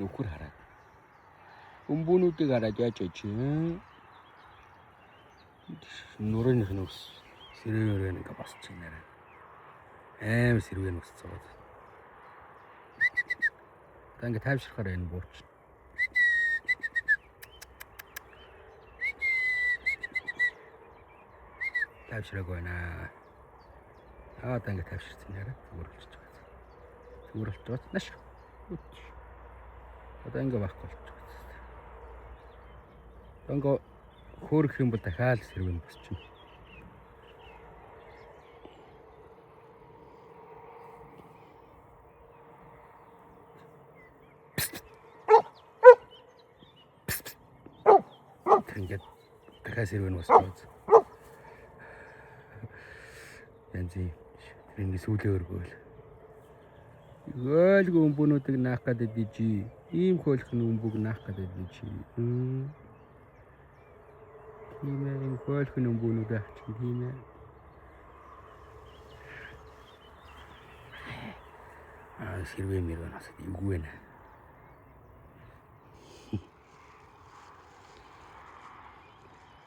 нөхөр хараад. Өмбөнүүдийг хараад яаж яж нурынх нь ус сэрвээр ингээ босчих нэрэ. Аим сэрвээр босцоод. Та ингээ тайвширхаар энэ бууч. Тайвшираг байна. Та ингээ тайвширсан нэрэ зүгөрлж байгаа. Зүгөрлж байгаа наш. Одоо ингээ байхгүй болчих. Ингээ хөөрөх юм бол дахиад сэрвэн босчихно. Ингээд дахиад сэрвэн босчихсон. Янзи энэ сүүлээ өргөөл. Гөлгүй өмбөнүүдийг наах гэдэг дижи. Ийм хөөлх нь өмбөг наах гэдэг дижи. Тийм хөөлх нь өмбөнүүд авчих тийм ээ. Сэрвэ мэрвэн асад эвгүй нэ.